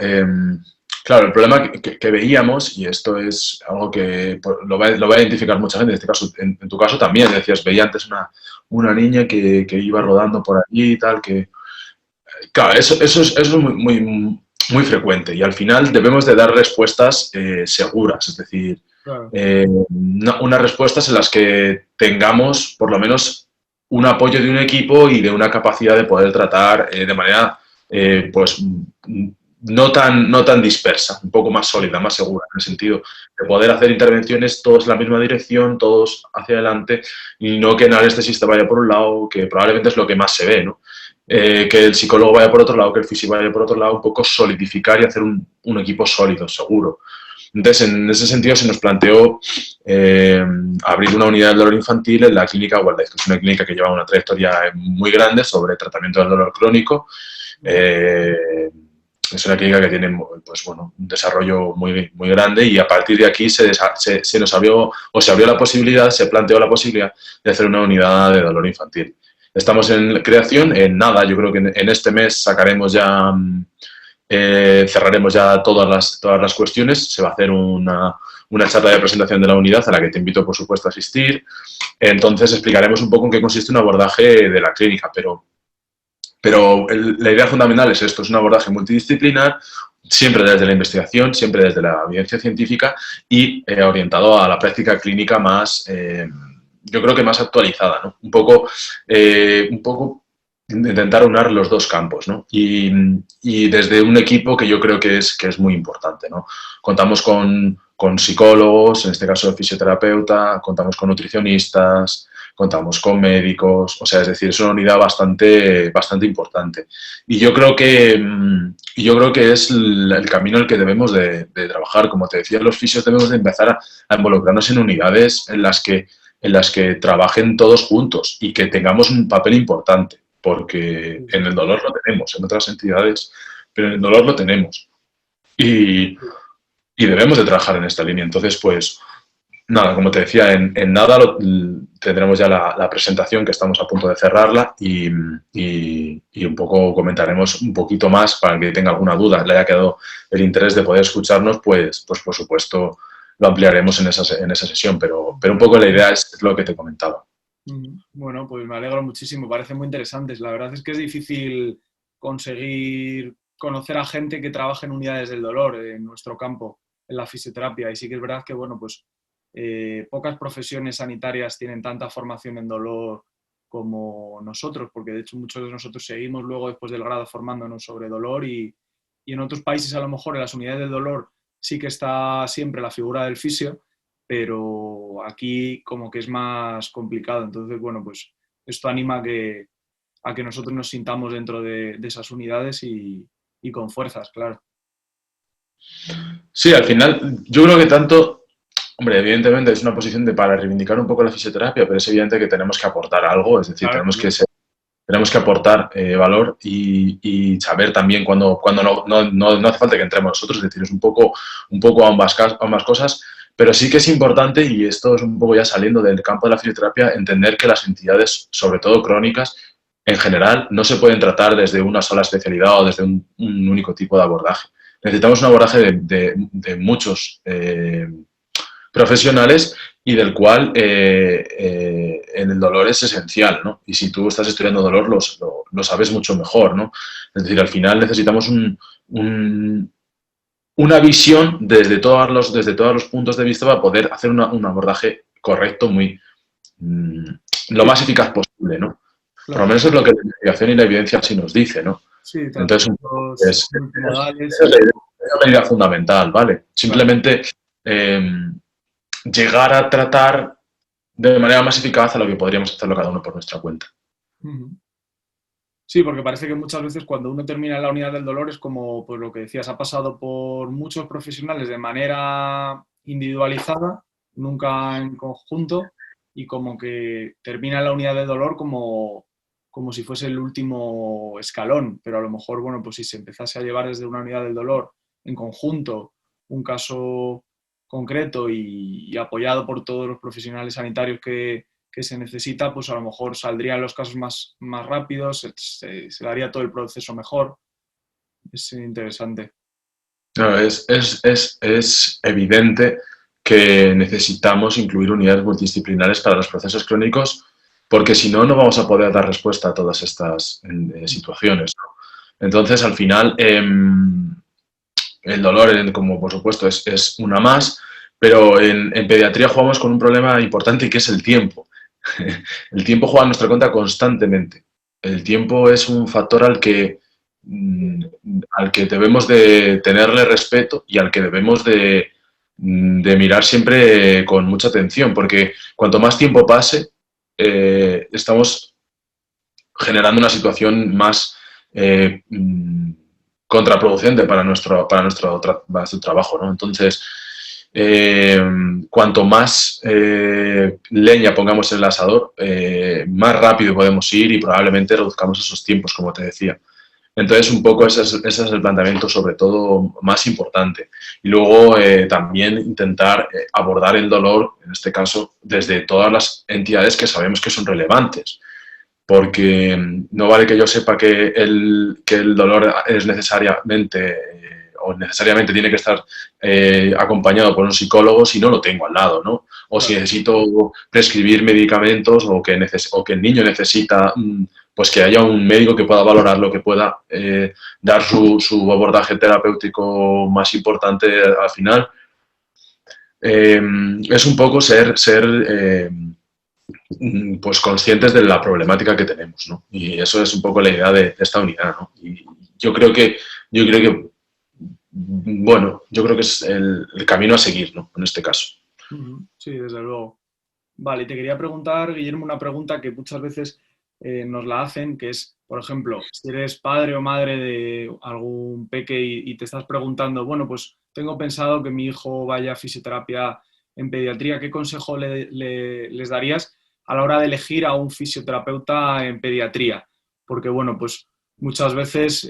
Claro, el problema que veíamos, y esto es algo que lo va a identificar mucha gente, en este caso, en tu caso también, decías, veía antes una niña que iba rodando por allí y tal, que... Claro, eso es muy frecuente y al final debemos de dar respuestas seguras, es decir, Claro. unas respuestas en las que tengamos por lo menos un apoyo de un equipo y de una capacidad de poder tratar de manera pues no tan dispersa, un poco más sólida, más segura, en el sentido de poder hacer intervenciones todos en la misma dirección, todos hacia adelante, y no que el anestesista vaya por un lado, que probablemente es lo que más se ve, ¿no? Que el psicólogo vaya por otro lado, que el fisio vaya por otro lado, un poco solidificar y hacer un equipo sólido, seguro. Entonces, en ese sentido se nos planteó abrir una unidad del dolor infantil en la clínica Wildlife, que es una clínica que lleva una trayectoria muy grande sobre tratamiento del dolor crónico. Es una clínica que tiene, pues, bueno, un desarrollo muy grande, y a partir de aquí se nos abrió, o se abrió la posibilidad, se planteó la posibilidad de hacer una unidad de dolor infantil. Estamos en creación, en nada, yo creo que en este mes sacaremos ya, cerraremos ya todas las cuestiones. Se va a hacer una charla de presentación de la unidad a la que te invito, por supuesto, a asistir. Entonces explicaremos un poco en qué consiste un abordaje de la clínica, pero la idea fundamental es esto: es un abordaje multidisciplinar, siempre desde la investigación, siempre desde la evidencia científica y orientado a la práctica clínica más, yo creo que más actualizada, ¿no? Un poco intentar unir los dos campos, ¿no? Y desde un equipo que yo creo que es muy importante, ¿no? Contamos con psicólogos, en este caso el fisioterapeuta, contamos con nutricionistas, contamos con médicos, o sea, es decir, es una unidad bastante importante. Y yo creo que es el camino en el que debemos de trabajar. Como te decía, los fisios debemos de empezar a involucrarnos en unidades en las que trabajen todos juntos y que tengamos un papel importante, porque en el dolor lo tenemos, en otras entidades, pero en el dolor lo tenemos. Y debemos de trabajar en esta línea. Entonces, pues, nada, como te decía, en nada tendremos ya la presentación, que estamos a punto de cerrarla, y un poco comentaremos un poquito más para que tenga alguna duda, le haya quedado el interés de poder escucharnos, pues por supuesto lo ampliaremos en esa sesión, pero un poco la idea es lo que te comentaba. Bueno, pues me alegro muchísimo, parecen muy interesantes. La verdad es que es difícil conseguir conocer a gente que trabaje en unidades del dolor en nuestro campo, en la fisioterapia, y sí que es verdad que, bueno, pues pocas profesiones sanitarias tienen tanta formación en dolor como nosotros, porque de hecho muchos de nosotros seguimos luego, después del grado, formándonos sobre dolor, y en otros países a lo mejor en las unidades del dolor sí que está siempre la figura del fisio, pero aquí como que es más complicado. Entonces, bueno, pues esto anima a que nosotros nos sintamos dentro de esas unidades y con fuerzas, claro. Sí, al final yo creo que tanto, hombre, evidentemente es una posición para reivindicar un poco la fisioterapia, pero es evidente que tenemos que aportar algo, es decir, Claro, tenemos que aportar valor y saber también cuando no hace falta que entremos nosotros, es decir, es un poco ambas cosas, pero sí que es importante, y esto es un poco ya saliendo del campo de la fisioterapia, entender que las entidades, sobre todo crónicas, en general, no se pueden tratar desde una sola especialidad o desde un único tipo de abordaje. Necesitamos un abordaje de muchos profesionales, y del cual en el dolor es esencial, ¿no? Y si tú estás estudiando dolor, lo sabes mucho mejor, ¿no? Es decir, al final necesitamos una visión desde todos los puntos de vista para poder hacer un abordaje correcto, lo más eficaz posible, ¿no? claro. Por lo menos es lo que la investigación y la evidencia sí nos dice, ¿no? Sí, entonces es multimodales. la idea fundamental, ¿vale? Simplemente llegar a tratar de manera más eficaz a lo que podríamos hacerlo cada uno por nuestra cuenta. Sí, porque parece que muchas veces cuando uno termina en la unidad del dolor es como, pues lo que decías, ha pasado por muchos profesionales de manera individualizada, nunca en conjunto, y como que termina en la unidad del dolor como si fuese el último escalón, pero a lo mejor, bueno, pues si se empezase a llevar desde una unidad del dolor en conjunto un caso concreto y apoyado por todos los profesionales sanitarios que se necesita, pues a lo mejor saldrían los casos más rápidos, se daría todo el proceso mejor. Es interesante. No, es evidente que necesitamos incluir unidades multidisciplinares para los procesos crónicos, porque si no, no vamos a poder dar respuesta a todas estas situaciones, ¿no? Entonces, al final, el dolor, como por supuesto, es una más, pero en pediatría jugamos con un problema importante, que es el tiempo. El tiempo juega en nuestra contra constantemente. El tiempo es un factor al que debemos de tenerle respeto y al que debemos de mirar siempre con mucha atención, porque cuanto más tiempo pase, estamos generando una situación más contraproducente para nuestro trabajo, ¿no? Entonces, cuanto más leña pongamos en el asador, más rápido podemos ir y probablemente reduzcamos esos tiempos, como te decía. Entonces, un poco ese es el planteamiento, sobre todo, más importante. Y luego también intentar abordar el dolor, en este caso, desde todas las entidades que sabemos que son relevantes. Porque no vale que yo sepa que el dolor es necesariamente o necesariamente tiene que estar acompañado por un psicólogo si no lo tengo al lado, ¿no? O si necesito prescribir medicamentos o que el niño necesita pues que haya un médico que pueda valorarlo, que pueda dar su abordaje terapéutico más importante al final. Es un poco ser pues conscientes de la problemática que tenemos, ¿no? Y eso es un poco la idea de esta unidad, ¿no? Y yo creo que bueno, yo creo que es el camino a seguir, ¿no? En este caso. Sí, desde luego. Vale, y te quería preguntar, Guillermo, una pregunta que muchas veces nos la hacen, que es, por ejemplo, si eres padre o madre de algún peque y te estás preguntando, bueno, pues tengo pensado que mi hijo vaya a fisioterapia en pediatría, ¿qué consejo les darías a la hora de elegir a un fisioterapeuta en pediatría? Porque, bueno, pues muchas veces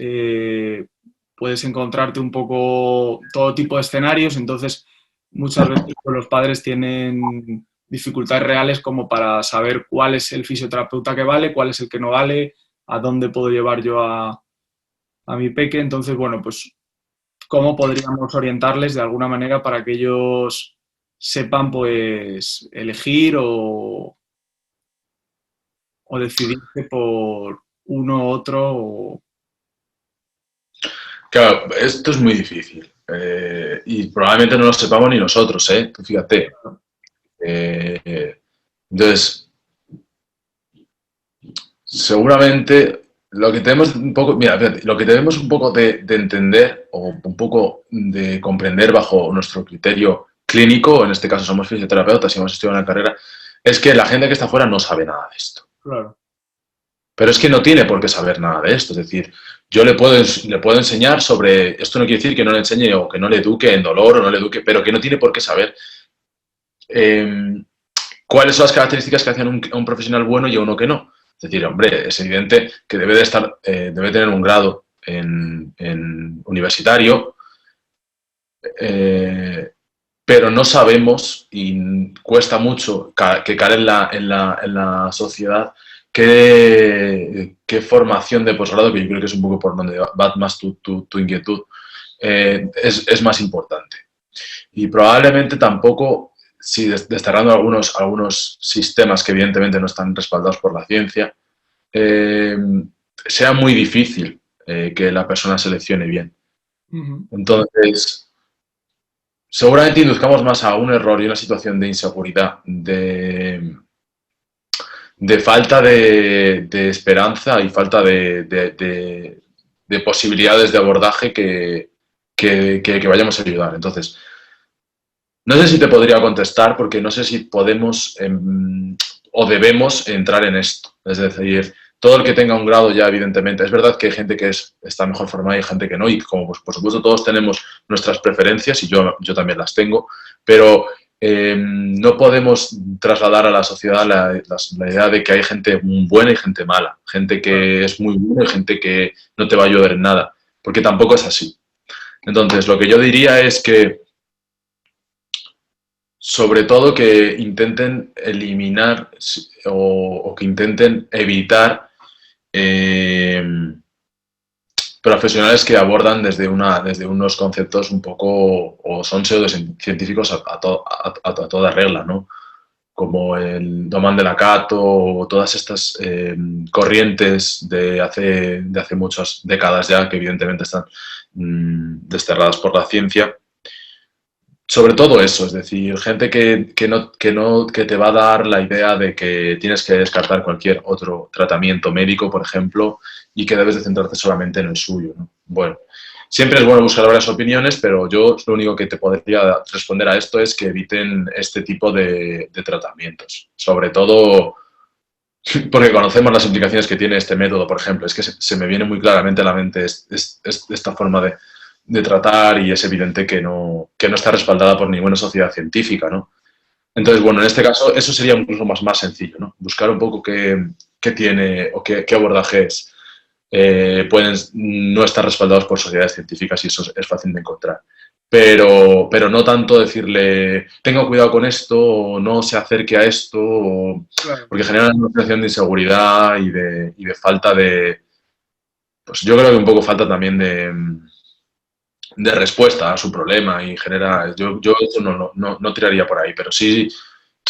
puedes encontrarte un poco todo tipo de escenarios, entonces muchas veces pues, los padres tienen dificultades reales como para saber cuál es el fisioterapeuta que vale, cuál es el que no vale, a dónde puedo llevar yo a mi peque. Entonces, bueno, pues cómo podríamos orientarles de alguna manera para que ellos sepan pues elegir o decidirse por uno u otro. Claro, esto es muy difícil y probablemente no lo sepamos ni nosotros, ¿eh? Tú fíjate. Entonces, seguramente lo que tenemos un poco, mira, fíjate, lo que tenemos un poco de entender o un poco de comprender bajo nuestro criterio clínico, en este caso somos fisioterapeutas y hemos estudiado una carrera, es que la gente que está fuera no sabe nada de esto. Claro. Pero es que no tiene por qué saber nada de esto. Es decir, yo le puedo enseñar sobre, esto no quiere decir que no le enseñe o que no le eduque en dolor o no le eduque, pero que no tiene por qué saber cuáles son las características que hacen a un profesional bueno y a uno que no. Es decir, hombre, es evidente que debe tener un grado en universitario, pero no sabemos y cuesta mucho que caer en la sociedad qué formación de posgrado, que yo creo que es un poco por donde va más tu inquietud, es más importante. Y probablemente tampoco, si desterrando algunos sistemas que evidentemente no están respaldados por la ciencia, sea muy difícil que la persona seleccione bien. Entonces, seguramente induzcamos más a un error y una situación de inseguridad, de falta de esperanza y falta de posibilidades de abordaje que vayamos a ayudar. Entonces, no sé si te podría contestar porque no sé si podemos o debemos entrar en esto. Es decir, todo el que tenga un grado ya, evidentemente, es verdad que hay gente que está mejor formada y gente que no, y como pues, por supuesto todos tenemos nuestras preferencias y yo también las tengo, pero no podemos trasladar a la sociedad la idea de que hay gente buena y gente mala, gente que es muy buena y gente que no te va a ayudar en nada, porque tampoco es así. Entonces, lo que yo diría es que sobre todo que intenten eliminar o que intenten evitar profesionales que abordan desde unos conceptos un poco o son pseudocientíficos a toda regla, ¿no? Como el Domán de Lacato o todas estas corrientes de hace muchas décadas ya que evidentemente están desterradas por la ciencia. Sobre todo eso, es decir, gente que te va a dar la idea de que tienes que descartar cualquier otro tratamiento médico, por ejemplo, y que debes de centrarte solamente en el suyo, ¿no? Bueno, siempre es bueno buscar varias opiniones, pero yo lo único que te podría responder a esto es que eviten este tipo de tratamientos. Sobre todo porque conocemos las implicaciones que tiene este método, por ejemplo. Es que se me viene muy claramente a la mente esta forma de tratar y es evidente que no está respaldada por ninguna sociedad científica, ¿no? Entonces, bueno, en este caso eso sería incluso más sencillo, ¿no? Buscar un poco qué tiene o qué abordajes pueden no estar respaldados por sociedades científicas y eso es fácil de encontrar. Pero no tanto decirle, tenga cuidado con esto, o no se acerque a esto, Claro. porque genera una sensación de inseguridad y de falta de, pues yo creo que un poco falta también de respuesta a su problema y genera, yo eso no tiraría por ahí, pero sí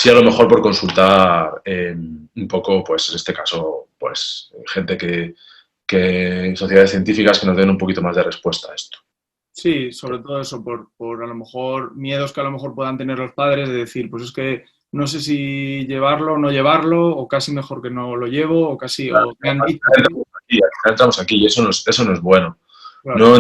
a lo mejor por consultar un poco, pues en este caso, pues gente que sociedades científicas que nos den un poquito más de respuesta a esto. Sí, sobre todo eso, por a lo mejor miedos que a lo mejor puedan tener los padres de decir, pues es que no sé si llevarlo o no llevarlo, o casi mejor que no lo llevo, o casi, o me han dicho que... Entramos aquí y eso no es bueno. Claro, No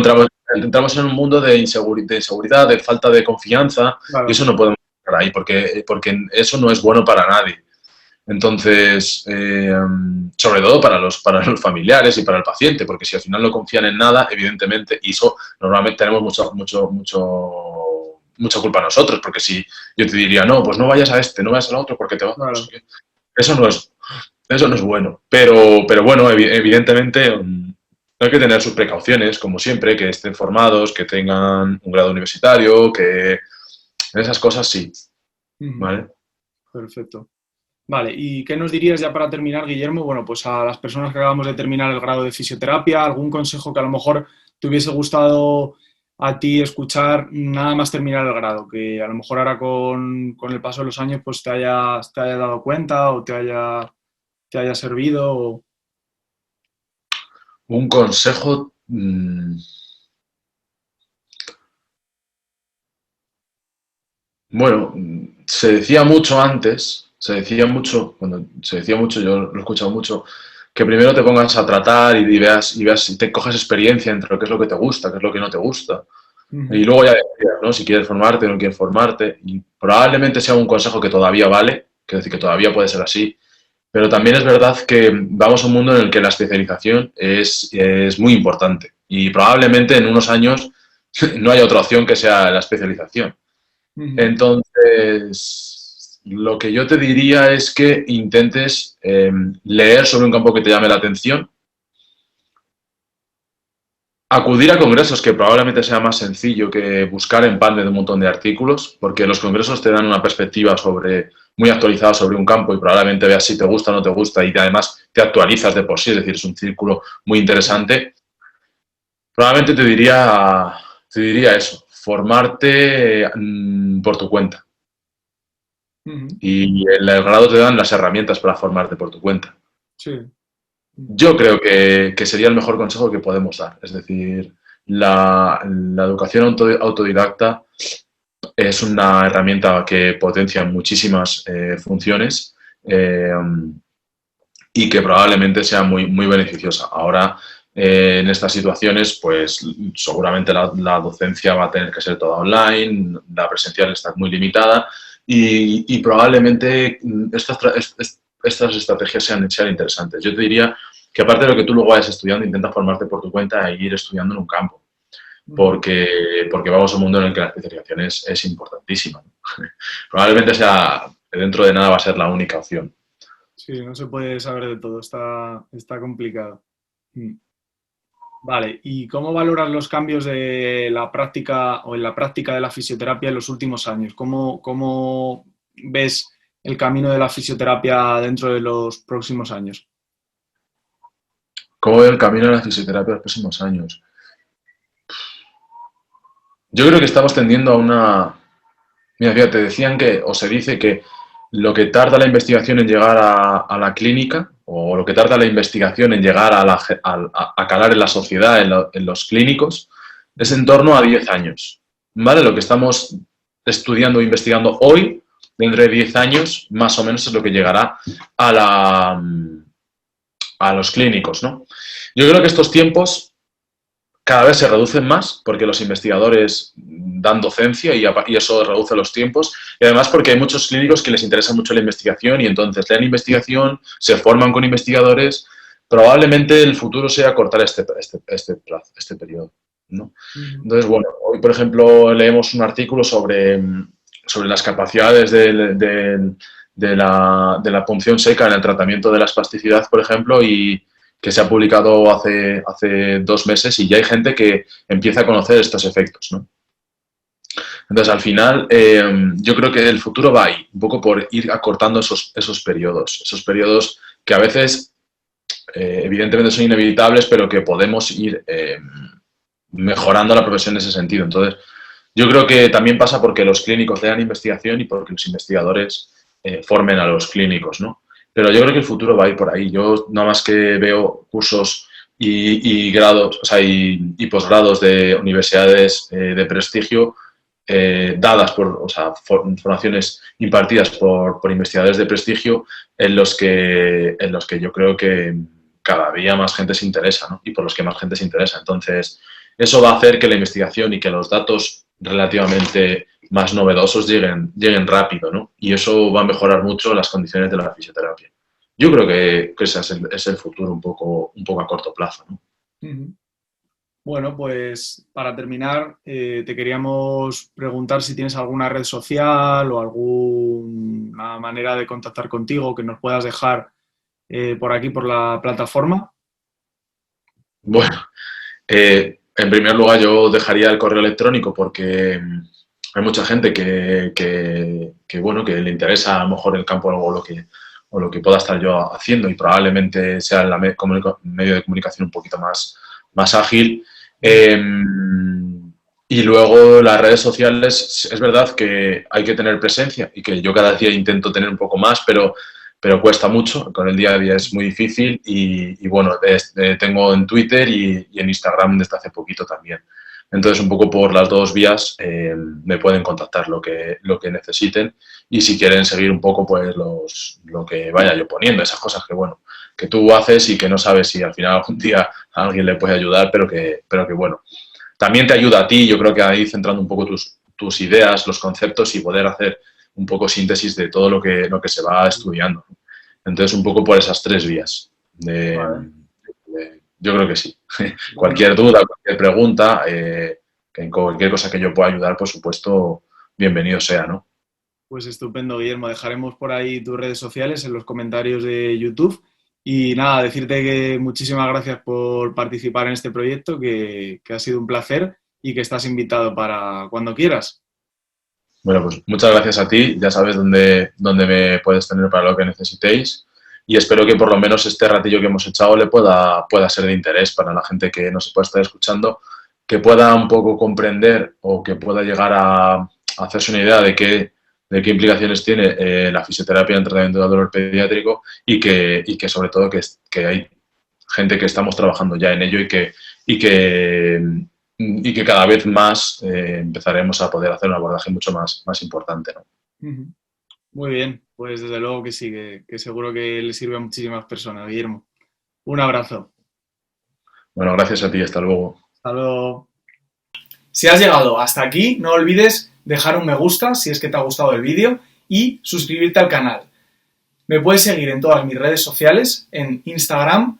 entramos en un mundo de inseguridad, de falta de confianza, y claro, eso no podemos estar ahí, porque eso no es bueno para nadie. Entonces, sobre todo para los familiares y para el paciente, porque si al final no confían en nada, evidentemente, y eso normalmente tenemos mucha culpa nosotros, porque si yo te diría, no, pues no vayas a este, no vayas al otro, porque te va. claro. Eso no es bueno. Pero bueno, evidentemente hay que tener sus precauciones, como siempre, que estén formados, que tengan un grado universitario, que en esas cosas sí, Ujú. ¿vale? Perfecto. Vale, ¿y qué nos dirías ya para terminar, Guillermo? Bueno, pues a las personas que acabamos de terminar el grado de fisioterapia, algún consejo que a lo mejor te hubiese gustado a ti escuchar nada más terminar el grado, que a lo mejor ahora con el paso de los años pues te haya dado cuenta o te haya servido. Un consejo, bueno, se decía mucho antes, cuando se decía mucho, yo lo he escuchado mucho, que primero te pongas a tratar y veas y te coges experiencia entre lo que es lo que te gusta, qué es lo que no te gusta. Y Ujú, luego ya decidas, ¿no? Si quieres formarte o no quieres formarte. Y probablemente sea un consejo que todavía vale, quiero decir que todavía puede ser así. Pero también es verdad que vamos a un mundo en el que la especialización es muy importante. Y probablemente en unos años no haya otra opción que sea la especialización. ujú. Entonces, lo que yo te diría es que intentes leer sobre un campo que te llame la atención, acudir a congresos, que probablemente sea más sencillo que buscar en PubMed de un montón de artículos, porque los congresos te dan una perspectiva muy actualizada sobre un campo y probablemente veas si te gusta o no te gusta y además te actualizas de por sí, es decir, es un círculo muy interesante. Probablemente te diría eso, formarte por tu cuenta. Ujú. Y en el grado te dan las herramientas para formarte por tu cuenta. Sí. Yo creo que sería el mejor consejo que podemos dar. Es decir, la educación autodidacta es una herramienta que potencia muchísimas funciones eh, y que probablemente sea muy beneficiosa. Ahora, en estas situaciones, pues seguramente la docencia va a tener que ser toda online, la presencial está muy limitada y probablemente estas estrategias sean interesantes. Yo te diría que aparte de lo que tú luego vayas estudiando, intenta formarte por tu cuenta e ir estudiando en un campo, Ujú. porque vamos a un mundo en el que la especialización es importantísima. Probablemente dentro de nada va a ser la única opción. Sí, no se puede saber de todo, está complicado. Mm. Vale, ¿y cómo valoras los cambios de la práctica o en la práctica de la fisioterapia en los últimos años? ¿Cómo ves el camino de la fisioterapia dentro de los próximos años? ¿Cómo veo el camino de la fisioterapia en los próximos años? Yo creo que estamos tendiendo a una... Mira, fíjate, decían que, o se dice que lo que tarda la investigación en llegar a la clínica, o lo que tarda la investigación en llegar a calar en la sociedad, en los clínicos, es en torno a 10 años. ¿Vale? Lo que estamos estudiando e investigando hoy, dentro de 10 años, más o menos es lo que llegará a, la, a los clínicos, ¿no? Yo creo que estos tiempos cada vez se reducen más porque los investigadores dan docencia y eso reduce los tiempos. Y además porque hay muchos clínicos que les interesa mucho la investigación y entonces leen investigación, se forman con investigadores. Probablemente el futuro sea cortar este plazo, este periodo. ¿no? Ujú. Entonces, bueno, hoy, por ejemplo, leemos un artículo sobre las capacidades de la punción seca en el tratamiento de la espasticidad, por ejemplo, y que se ha publicado hace 2 meses y ya hay gente que empieza a conocer estos efectos, ¿no? Entonces, al final, yo creo que el futuro va ahí, un poco por ir acortando esos periodos que a veces, evidentemente, son inevitables, pero que podemos ir mejorando la profesión en ese sentido. Entonces, yo creo que también pasa porque los clínicos lean investigación y porque los investigadores formen a los clínicos, ¿no? Pero yo creo que el futuro va a ir por ahí. Yo nada más que veo cursos y grados, o sea, y posgrados de universidades de prestigio dadas por, o sea, formaciones impartidas por investigadores de prestigio en los que yo creo que cada día más gente se interesa, ¿no? Y por los que más gente se interesa. Entonces, eso va a hacer que la investigación y que los datos relativamente más novedosos lleguen rápido, ¿no? Y eso va a mejorar mucho las condiciones de la fisioterapia. Yo creo que ese es el futuro un poco a corto plazo, ¿no? Ujú. Bueno, pues para terminar, te queríamos preguntar si tienes alguna red social o alguna manera de contactar contigo que nos puedas dejar por aquí, por la plataforma. Bueno, en primer lugar yo dejaría el correo electrónico porque hay mucha gente bueno, que le interesa a lo mejor el campo o lo que pueda estar yo haciendo y probablemente sea el medio de comunicación un poquito más ágil. Eh, y luego las redes sociales, es verdad que hay que tener presencia y que yo cada día intento tener un poco más, pero cuesta mucho, con el día a día es muy difícil y bueno, tengo en Twitter y en Instagram desde hace poquito también. Entonces, un poco por las dos vías me pueden contactar lo que necesiten y si quieren seguir un poco pues lo que vaya yo poniendo, esas cosas que bueno, que tú haces y que no sabes si al final algún día a alguien le puede ayudar, pero que bueno, también te ayuda a ti, yo creo que ahí centrando un poco tus ideas, los conceptos y poder hacer un poco síntesis de todo lo que se va estudiando. Entonces, un poco por esas tres vías. Vale. Yo creo que sí. Bueno, Cualquier duda, cualquier pregunta, que en cualquier cosa que yo pueda ayudar, por supuesto, bienvenido sea, ¿no? pues estupendo, Guillermo. Dejaremos por ahí tus redes sociales en los comentarios de YouTube. Y nada, decirte que muchísimas gracias por participar en este proyecto, que ha sido un placer y que estás invitado para cuando quieras. Bueno, pues muchas gracias a ti. Ya sabes dónde me puedes tener para lo que necesitéis. Y espero que por lo menos este ratillo que hemos echado le pueda ser de interés para la gente que nos pueda estar escuchando, que pueda un poco comprender o que pueda llegar a hacerse una idea de qué implicaciones tiene la fisioterapia en el tratamiento del dolor pediátrico y que sobre todo que hay gente que estamos trabajando ya en ello y que, y que cada vez más empezaremos a poder hacer un abordaje mucho más importante, ¿no? Ujú. Muy bien, pues desde luego que sí, que seguro que le sirve a muchísimas personas, Guillermo. Un abrazo. Bueno, gracias a ti, hasta luego. Hasta luego. Si has llegado hasta aquí, no olvides dejar un me gusta si es que te ha gustado el vídeo y suscribirte al canal. Me puedes seguir en todas mis redes sociales, en Instagram,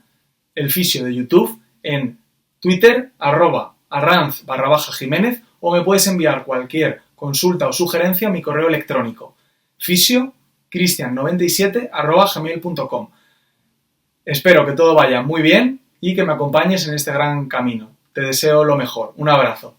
el fisio de YouTube, en Twitter, @arranz_Jiménez, o me puedes enviar cualquier consulta o sugerencia a mi correo electrónico, fisio cristian97@gmail.com. Espero que todo vaya muy bien y que me acompañes en este gran camino. Te deseo lo mejor. Un abrazo.